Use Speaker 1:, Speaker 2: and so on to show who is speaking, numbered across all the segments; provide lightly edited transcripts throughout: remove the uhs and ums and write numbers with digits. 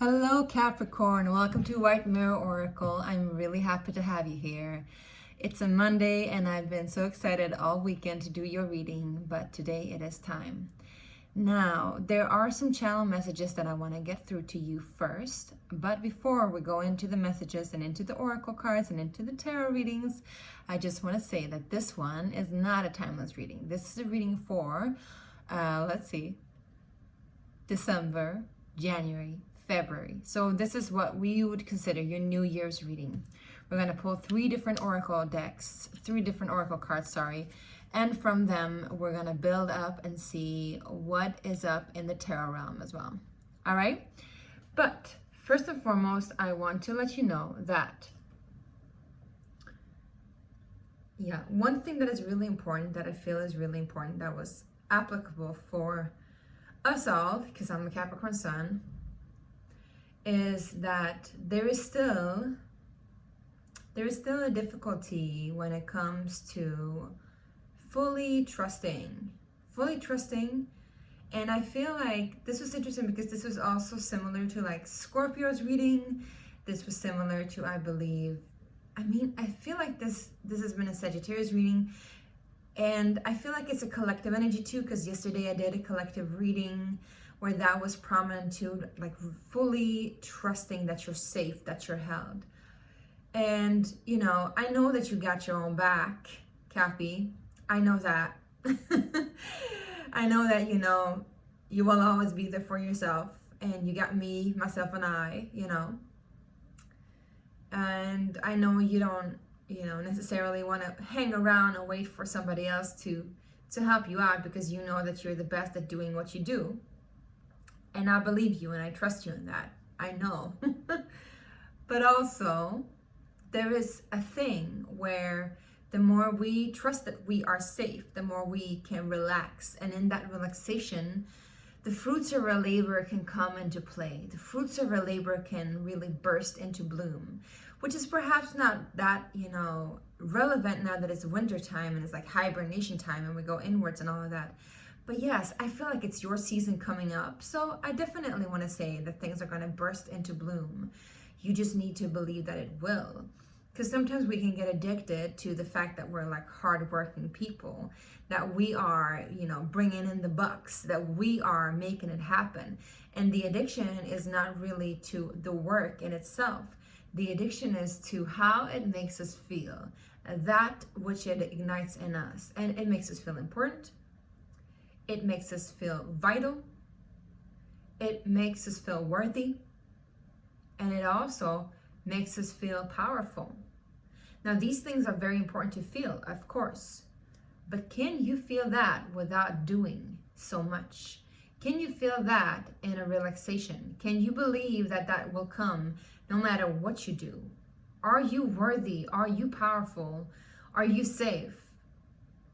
Speaker 1: Hello Capricorn, welcome to White Mirror Oracle. I'm really happy to have you here. It's a Monday and I've been so excited all weekend to do your reading, but today it is time. Now, there are some channel messages that I want to get through to you first, but before we go into the messages and into the oracle cards and into the tarot readings, I just want to say that this one is not a timeless reading. This is a reading for, December, January, February. So this is what we would consider your New Year's reading. We're going to pull three different oracle cards, and from them we're going to build up and see what is up in the tarot realm as well. All right? But first and foremost, I want to let you know that one thing that is really important, that I feel is really important, that was applicable for us all, because I'm a Capricorn sun, is that there is still a difficulty when it comes to fully trusting. And I feel like this was interesting because this was also similar to like Scorpio's reading. This was similar to, I feel like this has been a Sagittarius reading, and I feel like it's a collective energy too, because yesterday I did a collective reading where that was prominent too, like fully trusting that you're safe, that you're held. And, I know that you got your own back, Cappy. I know that. I know that, you will always be there for yourself. And you got me, myself, and I, And I know you don't, necessarily want to hang around and wait for somebody else to help you out, because you know that you're the best at doing what you do. And I believe you and I trust you in that. I know. But also, there is a thing where the more we trust that we are safe, the more we can relax. And in that relaxation, the fruits of our labor can come into play. The fruits of our labor can really burst into bloom, which is perhaps not that, relevant now that it's winter time and it's like hibernation time and we go inwards and all of that. But yes, I feel like it's your season coming up. So I definitely want to say that things are going to burst into bloom. You just need to believe that it will. Because sometimes we can get addicted to the fact that we're like hardworking people, that we are, bringing in the bucks, that we are making it happen. And the addiction is not really to the work in itself. The addiction is to how it makes us feel, that which it ignites in us. And it makes us feel important. It makes us feel vital. It makes us feel worthy. And it also makes us feel powerful. Now, these things are very important to feel, of course. But can you feel that without doing so much? Can you feel that in a relaxation? Can you believe that that will come no matter what you do? Are you worthy? Are you powerful? Are you safe?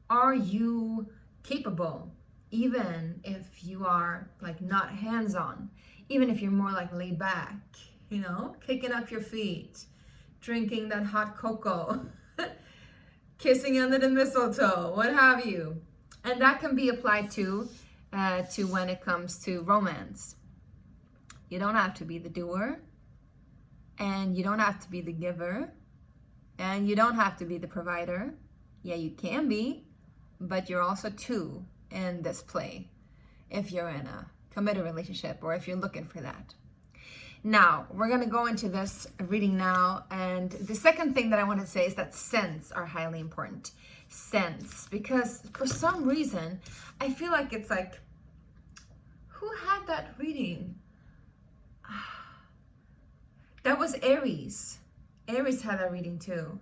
Speaker 1: Are you capable? Even if you are like not hands-on, even if you're more like laid back, kicking up your feet, drinking that hot cocoa, kissing under the mistletoe, what have you. And that can be applied to when it comes to romance. You don't have to be the doer, and you don't have to be the giver, and you don't have to be the provider. Yeah, you can be, but you're also two in this play if you're in a committed relationship or if you're looking for that. Now, we're going to go into this reading now, and the second thing that I want to say is that scents are highly important. Scents, because for some reason, I feel like it's like, who had that reading? That was Aries. Aries had that reading too,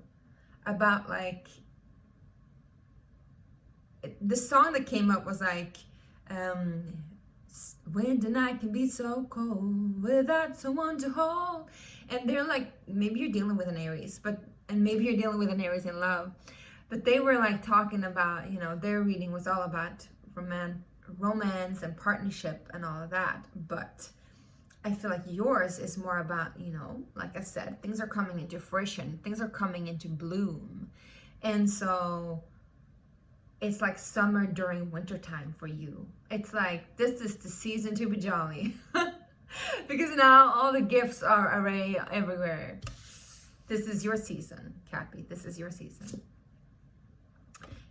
Speaker 1: about like, the song that came up was like, when the night can be so cold without someone to hold. And they're like, maybe you're dealing with an Aries, and maybe you're dealing with an Aries in love, but they were like talking about, their reading was all about romance and partnership and all of that. But I feel like yours is more about, like I said, things are coming into fruition, things are coming into bloom. And so it's like summer during winter time for you. It's like, this is the season to be jolly. Because now all the gifts are array everywhere. This is your season, Cappy. This is your season.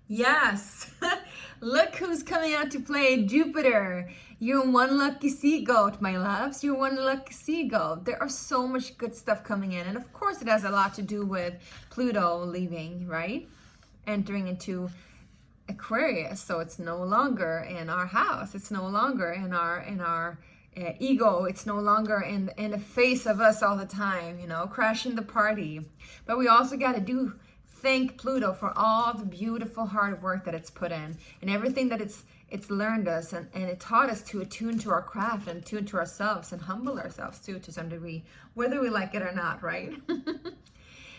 Speaker 1: Yes. Look who's coming out to play. Jupiter. You're one lucky sea goat, my loves. You're one lucky sea goat. There are so much good stuff coming in. And of course it has a lot to do with Pluto leaving, right? Entering into Aquarius. So it's no longer in our house. It's no longer in our ego. It's no longer in the face of us all the time, you know, crashing the party. But we also got to thank Pluto for all the beautiful hard work that it's put in and everything that it's learned us, and it taught us to attune to our craft and attune to ourselves and humble ourselves too, to some degree, whether we like it or not, right?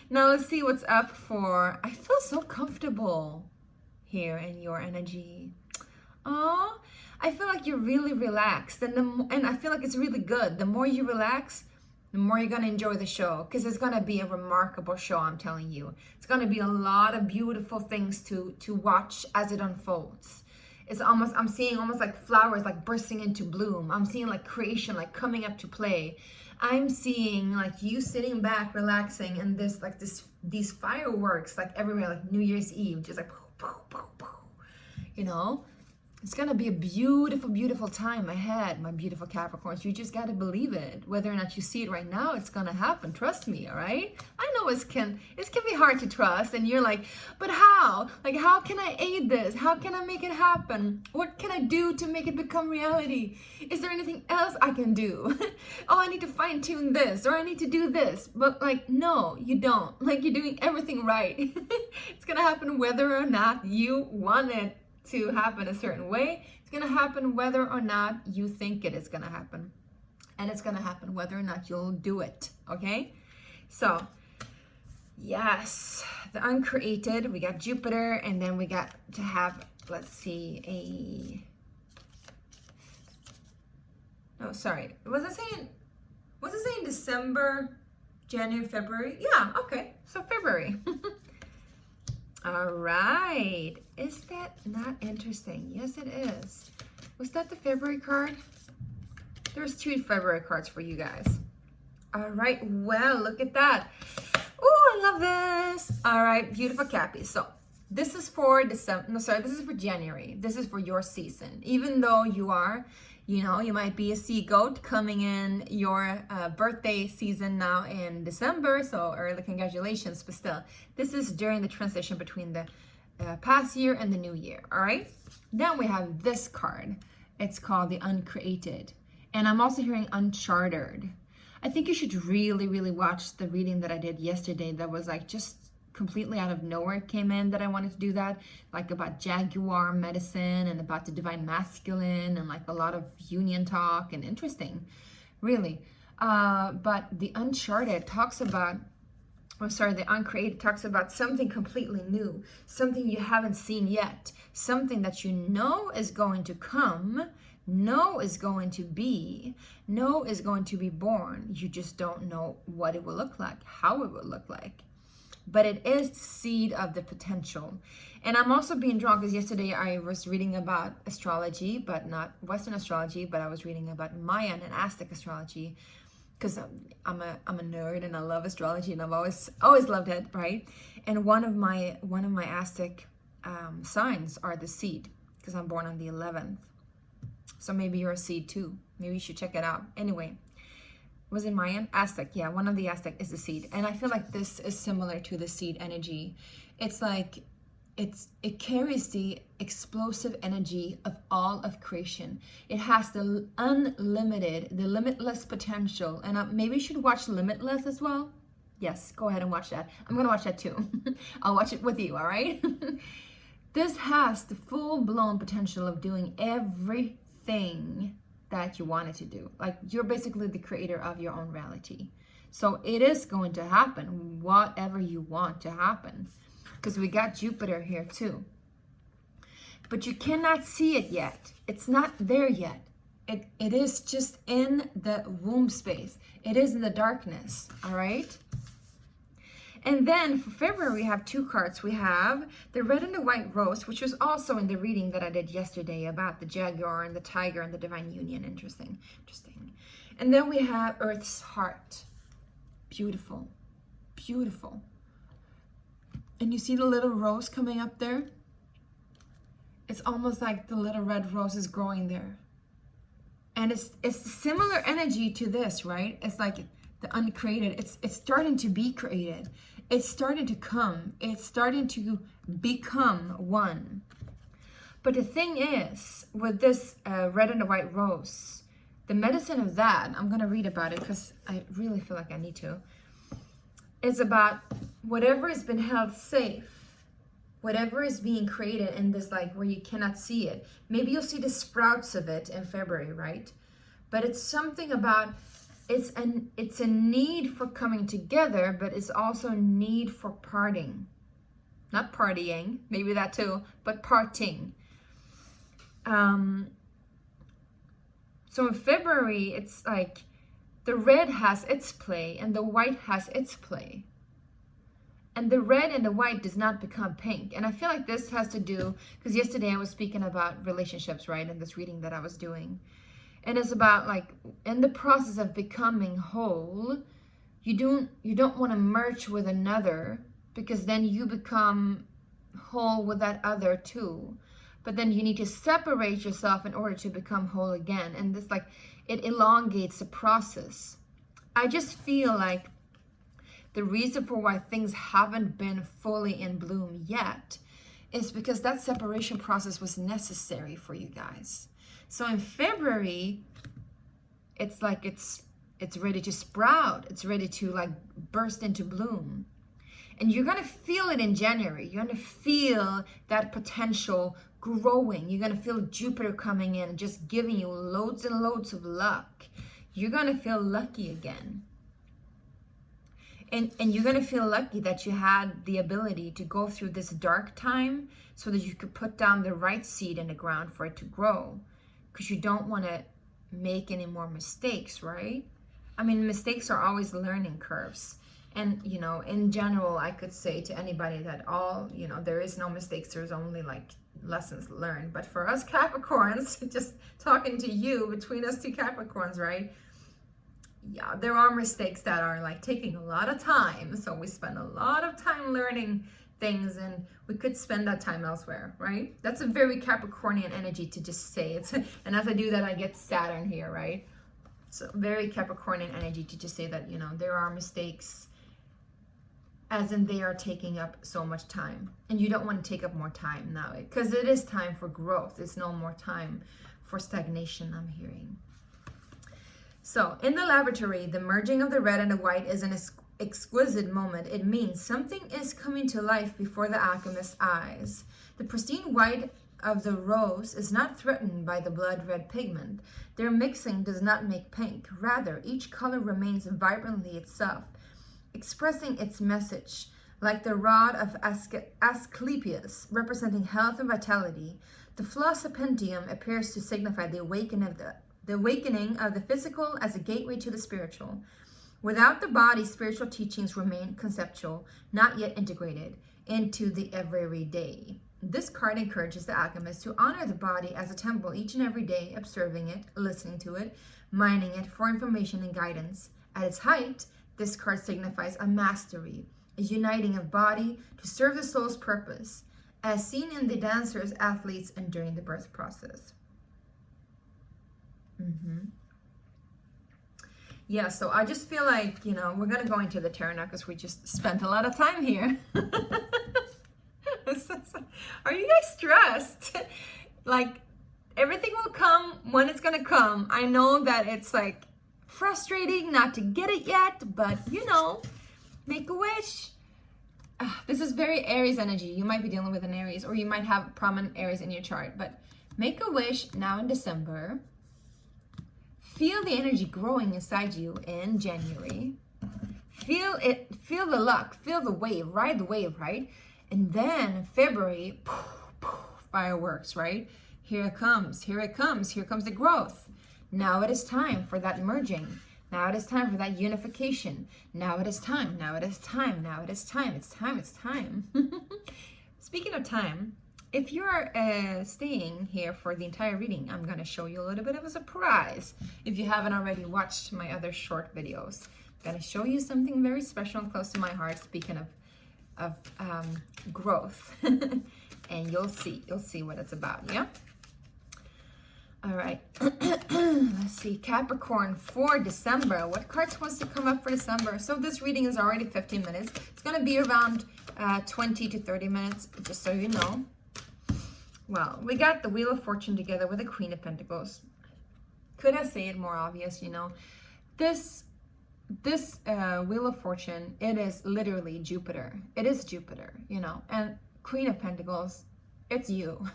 Speaker 1: Now let's see what's up for, I feel so comfortable here in your energy. Oh, I feel like you're really relaxed, and I feel like it's really good. The more you relax, the more you're going to enjoy the show, because it's going to be a remarkable show, I'm telling you. It's going to be a lot of beautiful things to watch as it unfolds. It's almost, I'm seeing almost like flowers like bursting into bloom. I'm seeing like creation like coming up to play. I'm seeing like you sitting back, relaxing, and there's like these fireworks like everywhere, like New Year's Eve, just like poof, poof, poof, poof. You know? It's going to be a beautiful, beautiful time ahead, my beautiful Capricorns. You just got to believe it. Whether or not you see it right now, it's going to happen. Trust me, all right? I know it can be hard to trust, and you're like, but how? Like, how can I aid this? How can I make it happen? What can I do to make it become reality? Is there anything else I can do? Oh, I need to fine tune this, or I need to do this. But like, no, you don't. Like, you're doing everything right. It's going to happen whether or not you want it to happen a certain way. It's going to happen whether or not you think it is going to happen, and it's going to happen whether or not you'll do it. Okay, so yes, the uncreated, we got Jupiter, and then we got to have, let's see, was it saying December, January, February? Yeah, okay, so February. All right. Is that not interesting? Yes, it is. Was that the February card? There's 2 February cards for you guys. All right. Well, look at that. Oh, I love this. All right. Beautiful Cappy. So this is for December. No, sorry. This is for January. This is for your season. Even though you are, you know, you might be a sea goat coming in your birthday season now in December. So early congratulations, but still, this is during the transition between the past year and the new year. All right. Then we have this card. It's called the Uncreated. And I'm also hearing Uncharted. I think you should really, really watch the reading that I did yesterday. That was like just completely out of nowhere it came in that I wanted to do that, like about Jaguar medicine and about the divine masculine and like a lot of union talk, and interesting, really. But the Uncharted talks about, the Uncreated talks about something completely new, something you haven't seen yet, something that you know is going to come, know is going to be, know is going to be born. You just don't know what it will look like, how it will look like. But it is the seed of the potential. And I'm also being drawn because yesterday I was reading about astrology, but not Western astrology, but I was reading about Mayan and Aztec astrology, because I'm a nerd and I love astrology, and I've always loved it, right? And one of my Aztec signs are the seed, because I'm born on the 11th. So maybe you're a seed too. Maybe you should check it out. Anyway. Was it Mayan? Aztec, yeah, one of the Aztec is the seed. And I feel like this is similar to the seed energy. It's like, it carries the explosive energy of all of creation. It has the unlimited, the limitless potential. And maybe you should watch Limitless as well. Yes, go ahead and watch that. I'm going to watch that too. I'll watch it with you, all right? This has the full-blown potential of doing everything that you wanted to do. Like, you're basically the creator of your own reality. So it is going to happen, whatever you want to happen, because we got Jupiter here too. But you cannot see it yet. It's not there yet. It is just in the womb space. It is in the darkness, all right? And then for February, we have 2 cards. We have the Red and the White Rose, which was also in the reading that I did yesterday about the Jaguar and the Tiger and the Divine Union. Interesting. And then we have Earth's heart. Beautiful, beautiful. And you see the little rose coming up there? It's almost like the little red rose is growing there. And it's similar energy to this, right? It's like the uncreated. It's starting to be created. It's starting to come. It's starting to become one. But the thing is, with this red and the white rose, the medicine of that, I'm going to read about it because I really feel like I need to, is about whatever has been held safe, whatever is being created in this, like where you cannot see it. Maybe you'll see the sprouts of it in February, right? But it's something about, it's a need for coming together, but it's also a need for parting. Not partying, maybe that too, but parting. So in February, it's like the red has its play and the white has its play. And the red and the white does not become pink. And I feel like this has to do, because yesterday I was speaking about relationships, right? In this reading that I was doing. And it's about like, in the process of becoming whole, you don't want to merge with another, because then you become whole with that other too. But then you need to separate yourself in order to become whole again. And this, like, it elongates the process. I just feel like the reason for why things haven't been fully in bloom yet is because that separation process was necessary for you guys. So in February, it's like it's ready to sprout. It's ready to like burst into bloom. And you're going to feel it in January. You're going to feel that potential growing. You're going to feel Jupiter coming in and just giving you loads and loads of luck. You're going to feel lucky again. And you're going to feel lucky that you had the ability to go through this dark time so that you could put down the right seed in the ground for it to grow. Because you don't want to make any more mistakes, right? I mean, mistakes are always learning curves. And, you know, in general, I could say to anybody that there is no mistakes. There's only like lessons learned. But for us Capricorns, just talking to you, between us two Capricorns, right? Yeah, there are mistakes that are like taking a lot of time. So we spend a lot of time learning things, and we could spend that time elsewhere, right? That's a very Capricornian energy to just say it. And as I do that, I get Saturn here, right? So very Capricornian energy to just say that, there are mistakes, as in they are taking up so much time. And you don't want to take up more time now, because it is time for growth. It's no more time for stagnation, I'm hearing. So in the laboratory, the merging of the red and the white is an exquisite moment. It means something is coming to life before the alchemist's eyes. The pristine white of the rose is not threatened by the blood red pigment. Their mixing does not make pink. Rather, each color remains vibrantly itself, expressing its message. Like the rod of Asclepius, representing health and vitality, the floss sapentium appears to signify the awakening of the physical as a gateway to the spiritual. Without the body, spiritual teachings remain conceptual, not yet integrated into the everyday. This card encourages the alchemist to honor the body as a temple each and every day, observing it, listening to it, mining it for information and guidance. At its height, this card signifies a mastery, a uniting of body to serve the soul's purpose, as seen in the dancers, athletes, and during the birth process. Yeah, so I just feel like, we're going to go into the tarot now because we just spent a lot of time here. Are you guys stressed? Like, everything will come when it's going to come. I know that it's like frustrating not to get it yet, but make a wish. This is very Aries energy. You might be dealing with an Aries, or you might have prominent Aries in your chart, but make a wish now in December. Feel the energy growing inside you in January. Feel it, feel the luck, feel the wave, ride the wave, right? And then February, fireworks, right? Here it comes, here it comes, here comes the growth. Now it is time for that merging. Now it is time for that unification. Now it is time, now it is time, now it is time, it's time, it's time. Speaking of time, if you're staying here for the entire reading, I'm going to show you a little bit of a surprise. If you haven't already watched my other short videos, I'm going to show you something very special and close to my heart, speaking of growth. And you'll see what it's about, yeah? All right, let's see, Capricorn for December. What cards supposed to come up for December? So this reading is already 15 minutes. It's going to be around 20 to 30 minutes, just so you know. Well, we got the Wheel of Fortune together with the Queen of Pentacles. Could I say it more obvious, you know? This Wheel of Fortune, it is literally Jupiter. It is Jupiter, you know, and Queen of Pentacles, it's you.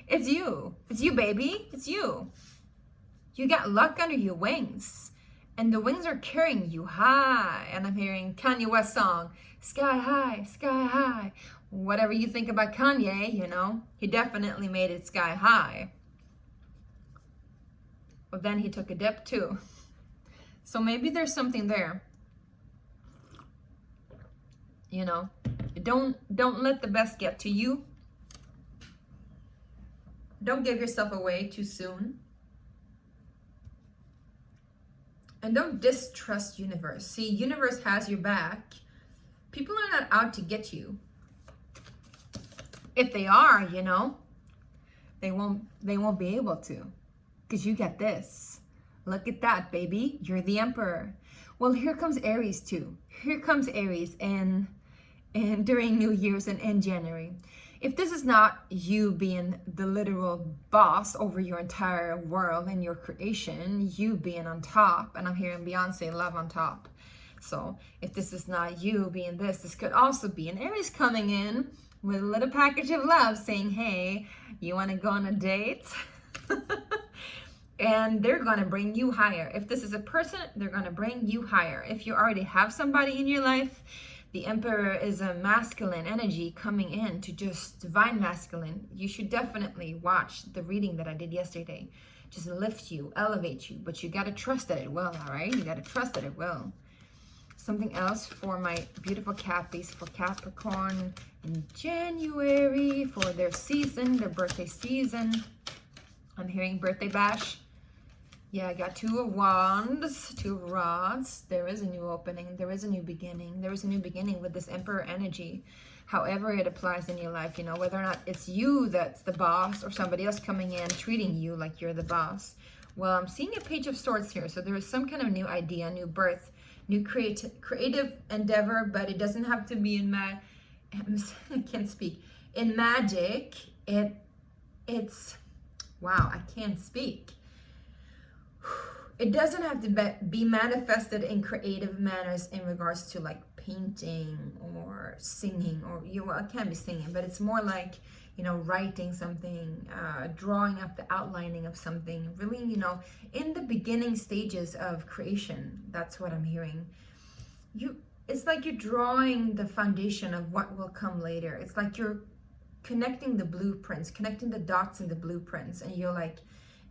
Speaker 1: It's you. It's you, baby. It's you. You got luck under your wings. And the wings are carrying you high. And I'm hearing Kanye West song, sky high, sky high. Whatever you think about Kanye, you know, he definitely made it sky high. But then he took a dip too. So maybe there's something there. You know, don't let the best get to you. Don't give yourself away too soon. And don't distrust universe. See, universe has your back. People are not out to get you. If they are, you know, they won't be able to. Because you got this. Look at that, baby. You're the emperor. Well, here comes Aries too. Here comes Aries and during New Year's and in January. If this is not you being the literal boss over your entire world and your creation, you being on top, and I'm hearing Beyonce, love on top. So if this is not you being this could also be an Aries coming in with a little package of love saying, hey, you want to go on a date? And they're going to bring you higher. If this is a person, they're going to bring you higher. If you already have somebody in your life, the Emperor is a masculine energy coming in to just divine masculine. You should definitely watch the reading that I did yesterday. Just lift you, elevate you, but you got to trust that it will, all right? You got to trust that it will. Something else for my beautiful Cappies, for Capricorn in January, for their season, their birthday season. I'm hearing birthday bash. Yeah, I got 2 of Wands, 2 of Rods. There is a new opening. There is a new beginning. There is a new beginning with this Emperor energy. However it applies in your life, you know, whether or not it's you that's the boss or somebody else coming in treating you like you're the boss. Well, I'm seeing a Page of Swords here. So there is some kind of new idea, new birth, new creative endeavor, but it doesn't have to be in I can't speak. In magic, it's, wow, I can't speak. It doesn't have to be manifested in creative manners in regards to like painting or singing, or well, it can't be singing, but it's more like, you know, writing something, drawing up the outlining of something, really, you know, in the beginning stages of creation. That's what I'm hearing. It's like you're drawing the foundation of what will come later. It's like you're connecting the blueprints, connecting the dots in the blueprints, and you're like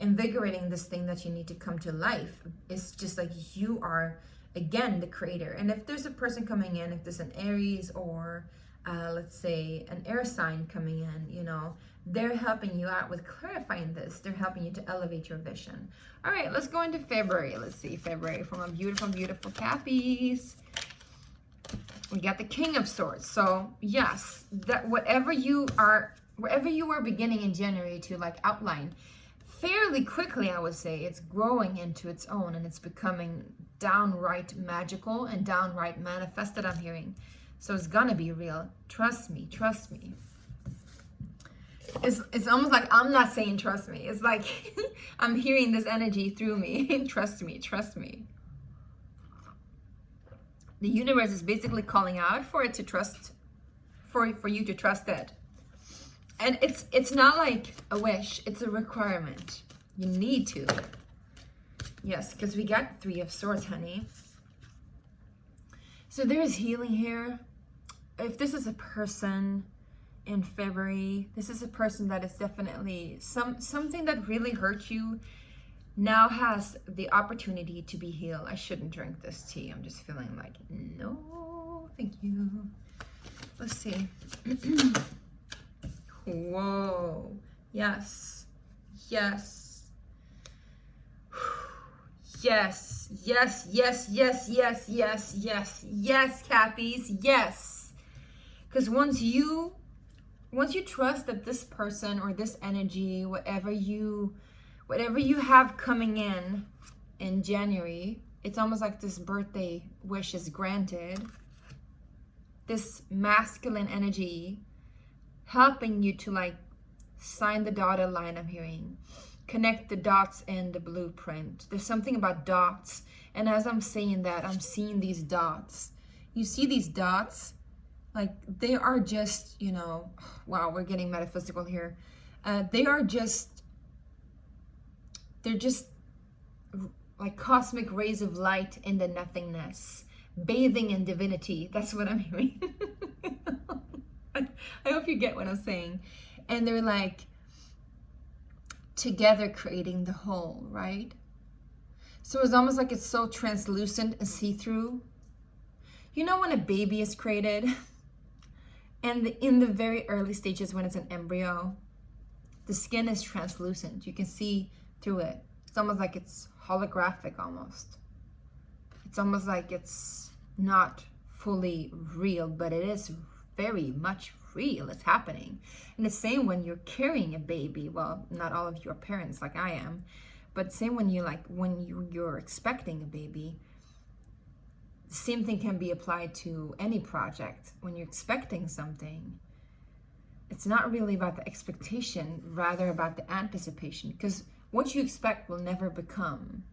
Speaker 1: invigorating this thing that you need to come to life. It's just like you are, again, the creator. And if there's a person coming in, if there's an Aries or let's say an air sign coming in, you know, they're helping you out with clarifying this. They're helping you to elevate your vision. All right, let's go into February. Let's see, February from a beautiful, beautiful Cappies. We got the King of Swords. So yes, that wherever you are beginning in January to like outline, fairly quickly, I would say, it's growing into its own and it's becoming downright magical and downright manifested, I'm hearing. So it's gonna be real. Trust me, trust me. It's almost like I'm not saying trust me. It's like I'm hearing this energy through me. Trust me, trust me. The universe is basically calling out for it to trust, for you to trust it. And it's not like a wish, it's a requirement. You need to. Yes, because we got 3 of Swords, honey. So there's healing here. If this is a person in February, this is a person that is definitely something that really hurt you now has the opportunity to be healed. I shouldn't drink this tea. I'm just feeling like, no, thank you. Let's see. Whoa. Yes. Yes. Yes. Yes. Yes. Yes. Yes. Yes. Yes. Yes, Cappies. Yes. Because once you trust that this person or this energy, whatever you have coming in January, it's almost like this birthday wish is granted. This masculine energy helping you to like sign the dotted line, I'm hearing. Connect the dots in the blueprint. There's something about dots. And as I'm saying that, I'm seeing these dots. You see these dots? Like they are just, you know, wow, we're getting metaphysical here. They're just like cosmic rays of light in the nothingness, bathing in divinity. That's what I'm hearing. I hope you get what I'm saying. And they're like together creating the whole, right? So it's almost like it's so translucent and see-through. You know when a baby is created and in the very early stages when it's an embryo, the skin is translucent. You can see through it. It's almost like it's holographic almost. It's almost like it's not fully real, but it is very much real. It's happening. And the same when you're carrying a baby. Well, not all of you are parents like I am, but same when you're expecting a baby. The same thing can be applied to any project. When you're expecting something, it's not really about the expectation, rather about the anticipation, because what you expect will never become.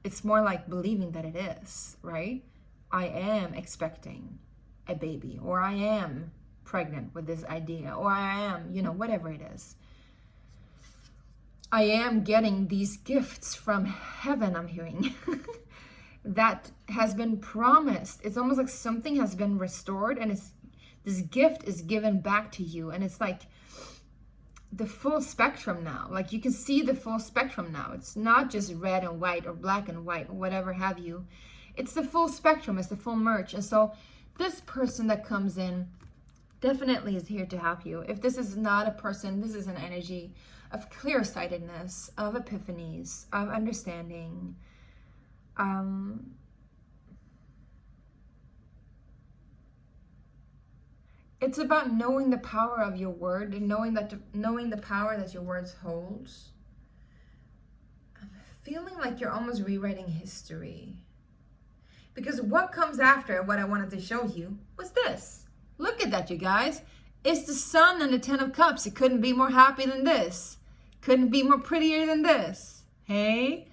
Speaker 1: It's more like believing that it is, right? I am expecting a baby, or I am pregnant with this idea, or I am, you know, whatever it is. I am getting these gifts from heaven, I'm hearing, that has been promised. It's almost like something has been restored, and this gift is given back to you, and it's like the full spectrum now. Like you can see the full spectrum now. It's not just red and white or black and white or whatever have you. It's the full spectrum. It's the full merge. And so this person that comes in definitely is here to help you. If this is not a person, this is an energy of clear-sightedness, of epiphanies, of understanding. It's about knowing the power of your word and knowing the power that your words holds. I'm feeling like you're almost rewriting history. Because what comes after what I wanted to show you was this. Look at that, you guys. It's the Sun and the Ten of Cups. It couldn't be more happy than this. Couldn't be more prettier than this. Hey?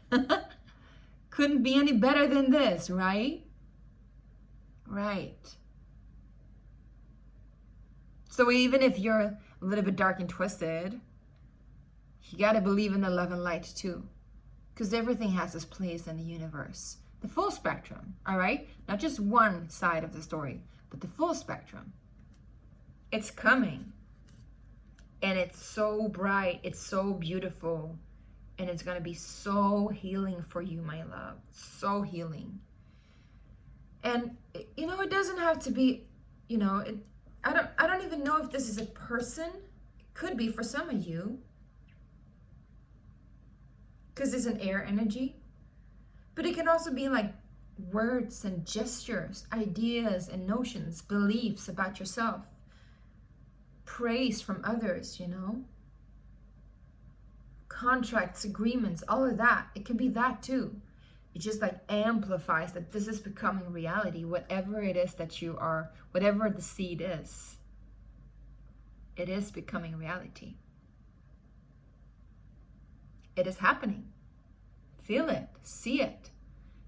Speaker 1: Couldn't be any better than this, right? Right. So even if you're a little bit dark and twisted, you got to believe in the love and light too. Because everything has its place in the universe. The full spectrum, all right? Not just one side of the story, but the full spectrum. It's coming. And it's so bright. It's so beautiful. And it's going to be so healing for you, my love. So healing. And, you know, it doesn't have to be, you know, I don't even know if this is a person. It could be for some of you. Because it's an air energy. But it can also be like words and gestures, ideas and notions, beliefs about yourself. Praise from others, you know. Contracts, agreements, all of that. It can be that too. It just like amplifies that this is becoming reality, whatever it is that you are, whatever the seed is. It is becoming reality. It is happening. Feel it, see it.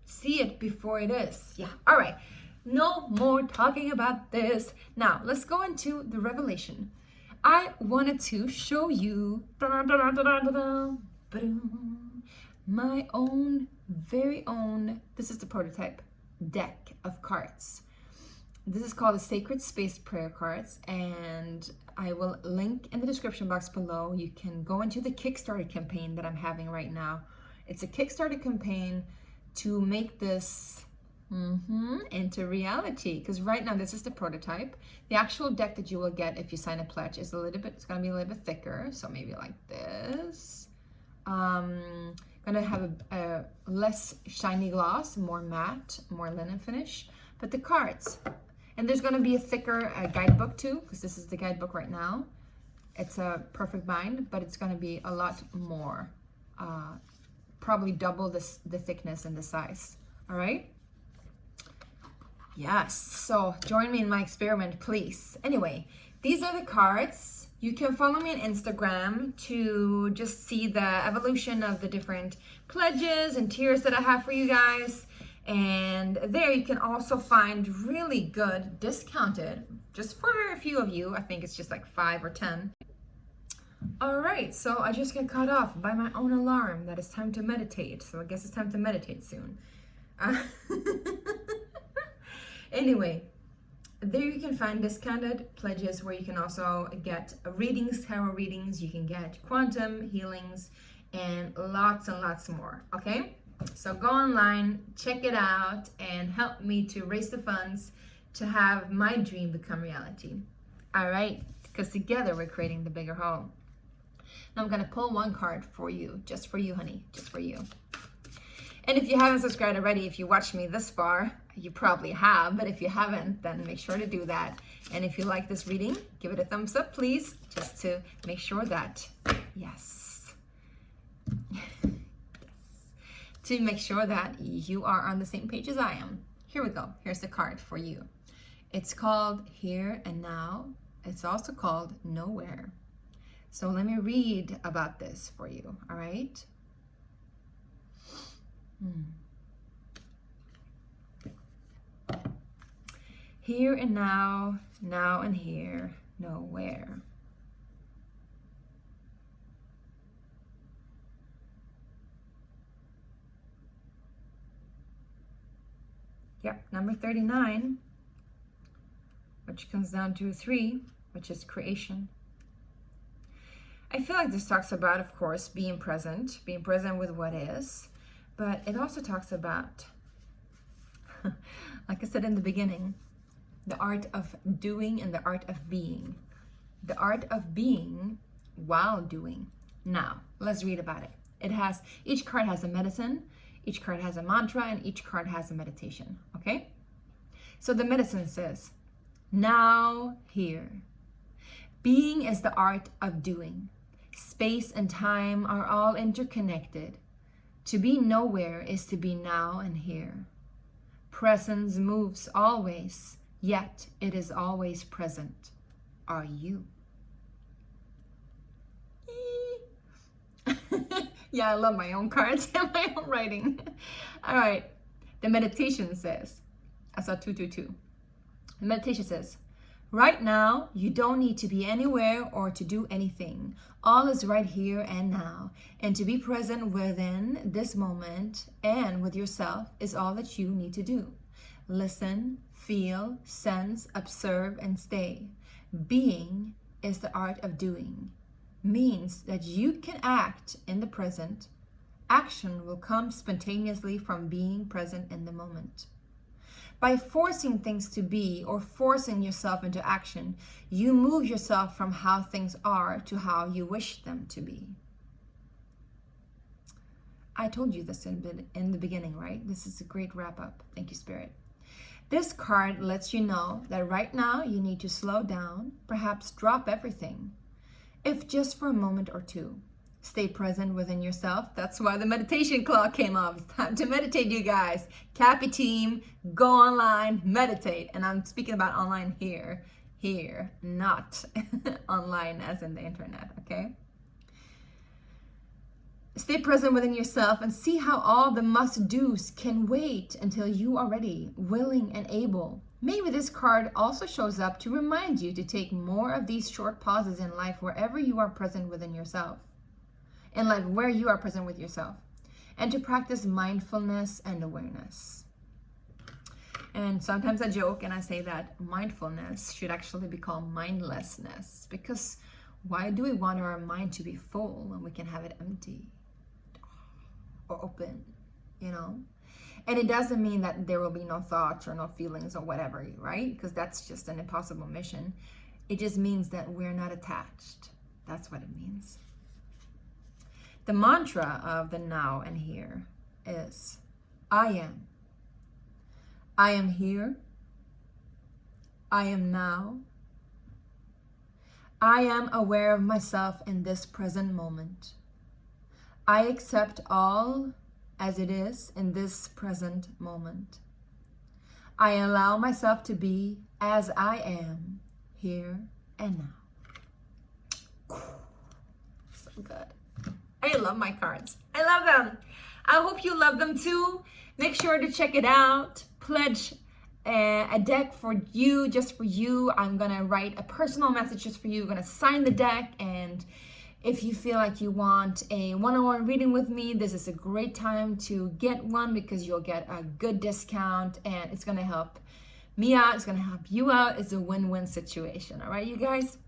Speaker 1: See it before it is. Yeah, all right. No more talking about this. Now, let's go into the revelation. I wanted to show you my own, very own, this is the prototype deck of cards. This is called the Sacred Space Prayer Cards, and I will link in the description box below. You can go into the Kickstarter campaign that I'm having right now. It's a Kickstarter campaign to make this into reality. Because right now, this is the prototype. The actual deck that you will get if you sign a pledge is it's going to be a little bit thicker. So maybe like this. Going to have a less shiny gloss, more matte, more linen finish. But the cards, and there's going to be a thicker guidebook too, because this is the guidebook right now. It's a perfect bind, but it's going to be a lot more, probably double the thickness and the size. All right. Yes. So join me in my experiment, please. Anyway, these are the cards. You can follow me on Instagram to just see the evolution of the different pledges and tiers that I have for you guys. And there you can also find really good discounted, just for a few of you. I think it's just like 5 or 10. All right, so I just got cut off by my own alarm that it's time to meditate. So I guess it's time to meditate soon. Anyway, there you can find discounted pledges where you can also get readings, tarot readings, you can get quantum healings, and lots more, okay? So go online, check it out, and help me to raise the funds to have my dream become reality. All right, because together we're creating the bigger whole. Now I'm gonna pull one card for you, just for you, honey, just for you. And if you haven't subscribed already, if you watched me this far, you probably have, but if you haven't, then make sure to do that. And if you like this reading, give it a thumbs up, please, just to make sure that, yes. To make sure that you are on the same page as I am. Here we go. Here's the card for you. It's called Here and Now. It's also called Nowhere. So let me read about this for you, all right? Here and now, now and here, nowhere. Yep, number 39, which comes down to 3, which is creation. I feel like this talks about, of course, being present with what is, but it also talks about, like I said in the beginning, the art of doing and the art of being. The art of being while doing. Now, let's read about it. Each card has a medicine, each card has a mantra, and each card has a meditation, okay? So the medicine says, now, here. Being is the art of doing. Space and time are all interconnected. To be nowhere is to be now and here. Presence moves always, yet it is always present. Are you? Yeah, I love my own cards and my own writing. All right, the meditation says, I saw 222. The meditation says, right now, you don't need to be anywhere or to do anything. All is right here and now. And to be present within this moment and with yourself is all that you need to do. Listen, feel, sense, observe, and stay. Being is the art of doing. Means that you can act in the present. Action will come spontaneously from being present in the moment. By forcing things to be or forcing yourself into action, you move yourself from how things are to how you wish them to be. I told you this in the beginning, right? This is a great wrap up. Thank you, Spirit. This card lets you know that right now you need to slow down, perhaps drop everything, if just for a moment or two. Stay present within yourself. That's why the meditation clock came off. It's time to meditate, you guys. Cappy team, go online, meditate. And I'm speaking about online here, not online as in the internet, okay? Stay present within yourself and see how all the must-dos can wait until you are ready, willing, and able. Maybe this card also shows up to remind you to take more of these short pauses in life wherever you are present within yourself. In life where you are present with yourself. And to practice mindfulness and awareness. And sometimes I joke and I say that mindfulness should actually be called mindlessness. Because why do we want our mind to be full when we can have it empty? Or open, you know? And it doesn't mean that there will be no thoughts or no feelings or whatever, right? Because that's just an impossible mission. It just means that we're not attached. That's what it means. The mantra of the now and here is, I am. I am here. I am now. I am aware of myself in this present moment. I accept all as it is in this present moment. I allow myself to be as I am here and now. So good. I love my cards. I love them. I hope you love them too. Make sure to check it out. Pledge a deck for you, just for you. I'm gonna write a personal message just for you. I'm gonna sign the deck, and if you feel like you want a one-on-one reading with me, this is a great time to get one because you'll get a good discount and it's gonna help me out, it's gonna help you out. It's a win-win situation. All right, you guys?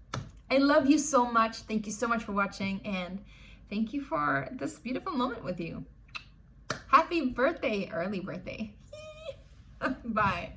Speaker 1: I love you so much. Thank you so much for watching, and thank you for this beautiful moment with you. Happy birthday, early birthday. Bye.